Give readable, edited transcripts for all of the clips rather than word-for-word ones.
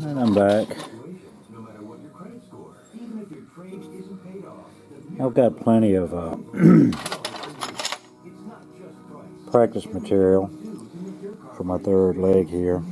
And I'm back. I've got plenty of practice material for my third leg here.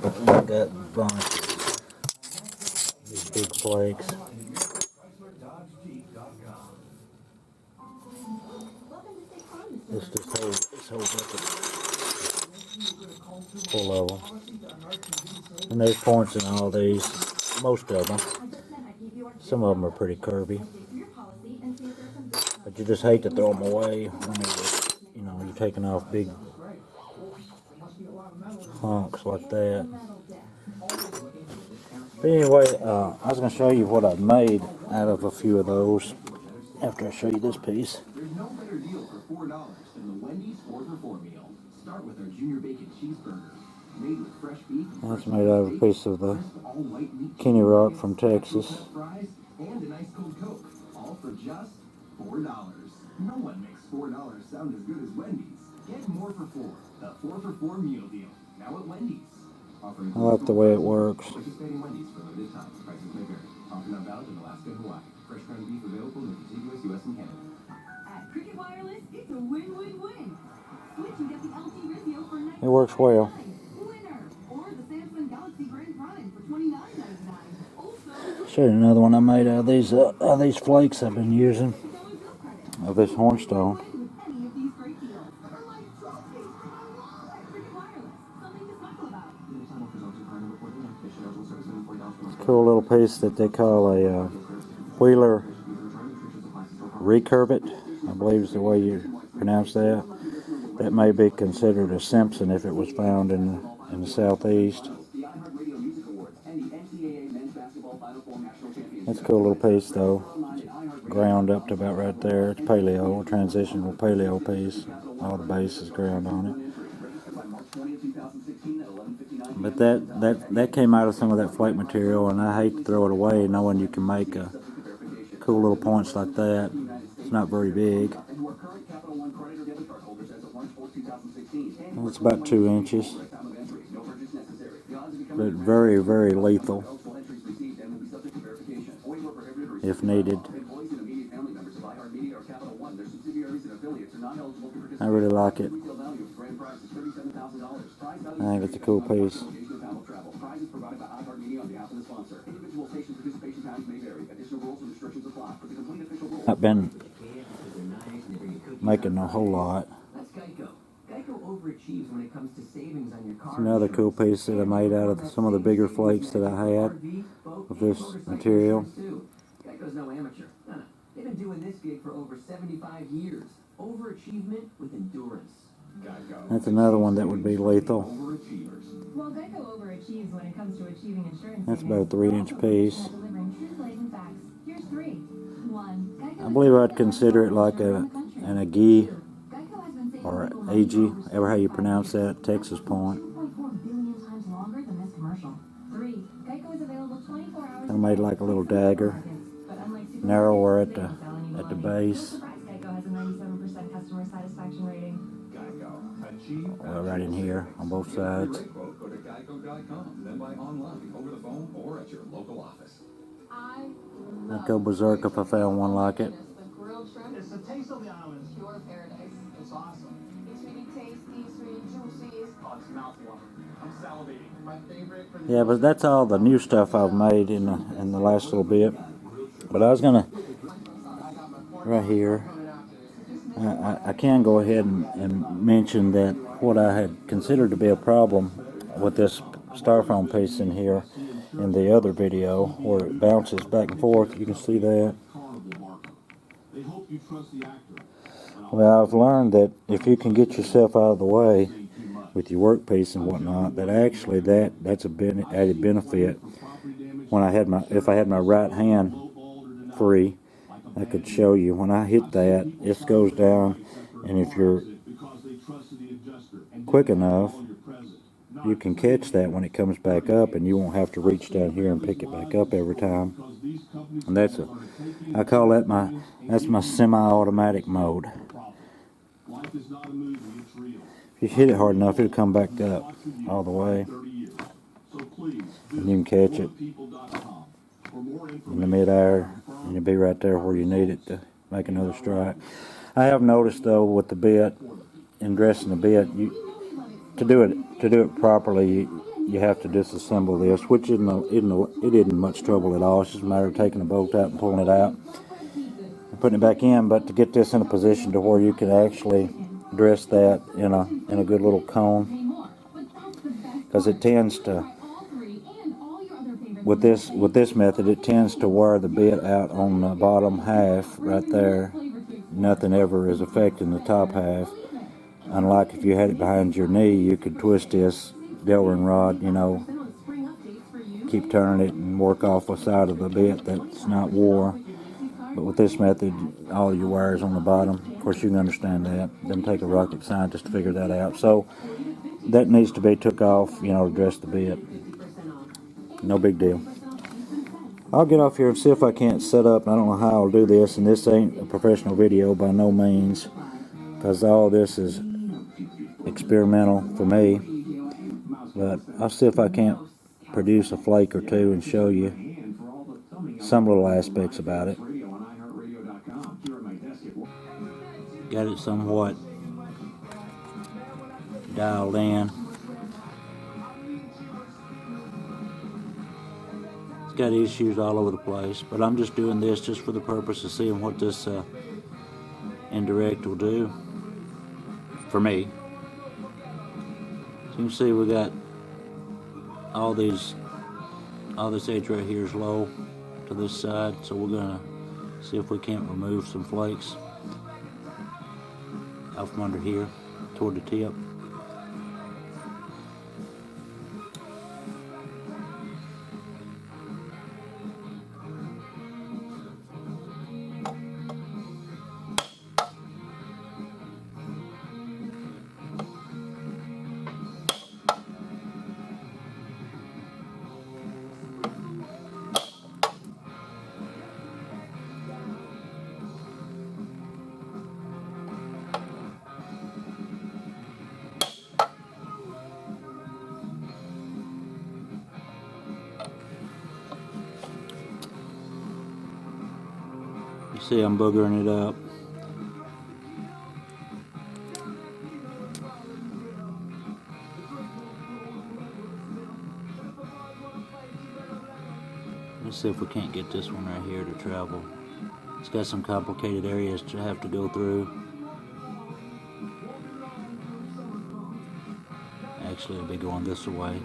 I've got a bunch of these big flakes. This whole bucket full of them. And there's points in all these, most of them. Some of them are pretty curvy. But you just hate to throw them away when you're taking off big hunks like that. But anyway, I was going to show you what I've made out of a few of those after I show you this piece. There's no better deal for $4 than the Wendy's 4-for-4 meal. Start with our junior bacon cheeseburger. Made with fresh beef. That's made out of a piece of the Kenny Rock from Texas. Fries and a nice cold Coke. All for just $4. No one makes $4 sound as good as Wendy's. Get more for 4. The 4-for-4 meal deal. Now at Wendy's. I like the way it works. Participating Wendy's for limited time. Prices may vary. Often not valid in Alaska and Hawaii. Fresh ground beef available in the contiguous U.S. and Canada. At Cricket Wireless, it's a win-win-win. Switch and get the LG Rizio for $99. It works well. Winner. Or the Samsung Galaxy Grand Prime for $29.99. Also, Show you another one I made out of these flakes I've been using of this hornstone. Cool little piece that they call a Wheeler recurvet, I believe is the way you pronounce that. That may be considered a Simpson if it was found in the southeast. That's a cool little piece though. Ground up to about right there. It's paleo, a transitional paleo piece. All the base is ground on it. But that came out of some of that flake material, and I hate to throw it away knowing you can make cool little points like that. It's not very big. Well, it's about 2 inches. But very, very lethal if needed. I really like it. I think it's a cool piece. I've been making a whole lot. It's another cool piece that I made out of some of the bigger flakes that I had of this material. Geico's no amateur. No. They've been doing this gig for over 75 years. Overachievement with endurance. That's another one that would be lethal. Well, Geico overachieves when it comes to achieving insurance. That's about a 3-inch piece. Delivering true blazing facts. Here's 3. 1. I believe I'd consider it like an Aggie or Aggie, ever how you pronounce that, Texas point. 2.4 billion times longer than this commercial. 3. Geico is available 24 hours. I made like a little dagger, narrower at the base. Geico has a 97% customer satisfaction rating. Right in here on both sides. Go to geico.com, then buy online, over the phone, or at your local office. I'd go berserk if I found one like it. It's the taste of the islands. Pure paradise. It's awesome. It's really tasty, it's really juicy. Oh, it's mouthwatering. I'm salivating. My favorite for Yeah, but that's all the new stuff I've made in the last little bit. But I was gonna right here. I can go ahead and mention that what I had considered to be a problem with this styrofoam piece in here in the other video where it bounces back and forth, you can see that. Well, I've learned that if you can get yourself out of the way with your workpiece and whatnot, that actually that's a added benefit. When if I had my right hand free, I could show you when I hit that, it goes down, and if you're quick enough, you can catch that when it comes back up, and you won't have to reach down here and pick it back up every time. And I call that that's my semi-automatic mode. If you hit it hard enough, it'll come back up all the way. And you can catch it in the mid-air, and you'll be right there where you need it to make another strike. I have noticed though with the bit, in dressing the bit, to do it properly, you have to disassemble this, which isn't much trouble at all. It's just a matter of taking the bolt out and pulling it out and putting it back in. But to get this in a position to where you can actually dress that in a good little cone, because it tends to, with this method, it tends to wear the bit out on the bottom half right there. Nothing ever is affecting the top half. Unlike if you had it behind your knee, you could twist this delrin rod, keep turning it and work off a side of the bit that's not wore. But with this method, all your wires on the bottom. Of course, you can understand that. Doesn't take a rocket scientist to figure that out. So that needs to be took off, to dress the bit. No big deal. I'll get off here and see if I can't set up. I don't know how I'll do this, and this ain't a professional video by no means, because all this is experimental for me. But I'll see if I can't produce a flake or two and show you some little aspects about it. Got it somewhat dialed in. It's got issues all over the place, but I'm just doing this just for the purpose of seeing what this indirect will do for me. So you can see we got all this edge right here is low to this side, so we're gonna see if we can't remove some flakes out from under here toward the tip. You see I'm boogering it up. Let's see if we can't get this one right here to travel. It's got some complicated areas to have to go through. Actually, it'll be going this way.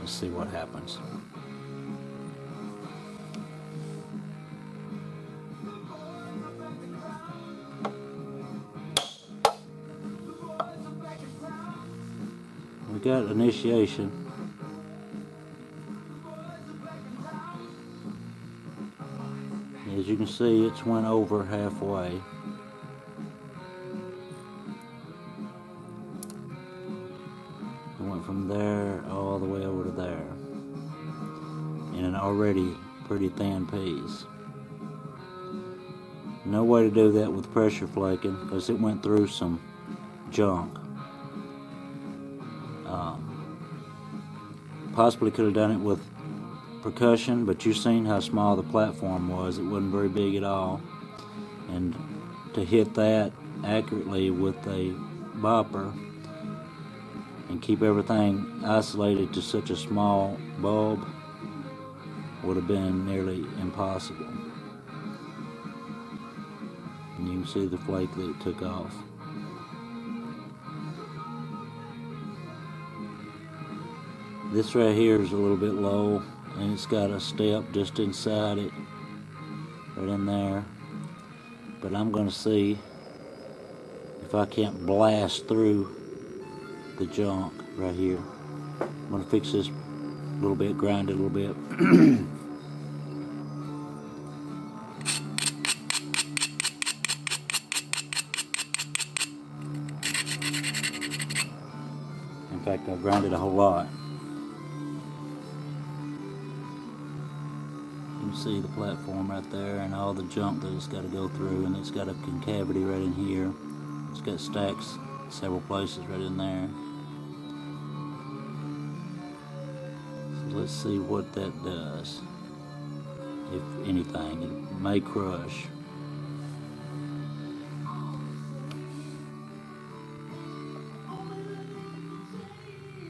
Let's see what happens. We got initiation. As you can see, it's went over halfway. It went from there all the way over to there in an already pretty thin piece. No way to do that with pressure flaking, because it went through some junk. Possibly could have done it with percussion, but you've seen how small the platform was. It wasn't very big at all, and to hit that accurately with a bopper and keep everything isolated to such a small bulb would have been nearly impossible. And you can see the flake that it took off. This right here is a little bit low, and it's got a step just inside it, right in there. But I'm going to see if I can't blast through the junk right here. I'm going to fix this a little bit, grind it a little bit. In fact, I've grinded a whole lot. You can see the platform right there and all the junk that it's got to go through, and it's got a concavity right in here. It's got stacks several places right in there. So let's see what that does. If anything, it may crush.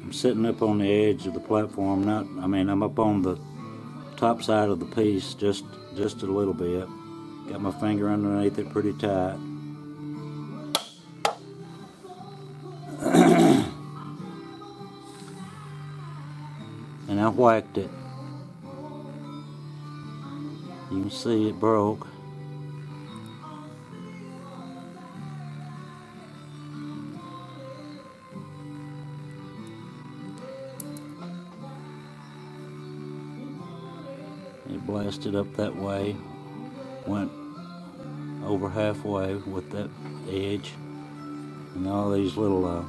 I'm sitting up on the edge of the platform. I'm up on the top side of the piece just a little bit. Got my finger underneath it pretty tight. And I whacked it. You can see it broke. It blasted up that way, went over halfway with that edge, and all these little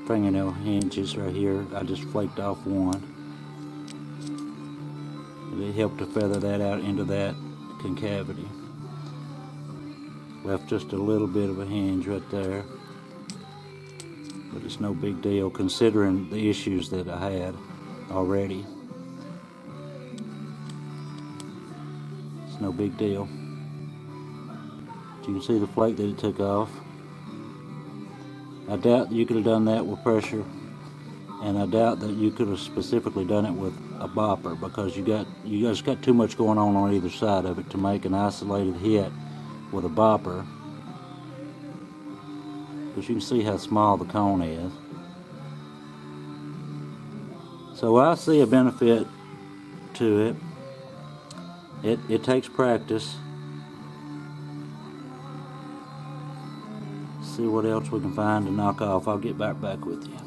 fingernail hinges right here, I just flaked off one. It helped to feather that out into that concavity. Left just a little bit of a hinge right there, but it's no big deal considering the issues that I had already. It's no big deal. But you can see the flake that it took off. I doubt you could have done that with pressure, and I doubt that you could have specifically done it with a bopper, because you guys got too much going on either side of it to make an isolated hit with a bopper. Because you can see how small the cone is. So I see a benefit to it. It takes practice. See what else we can find to knock off. I'll get back with you.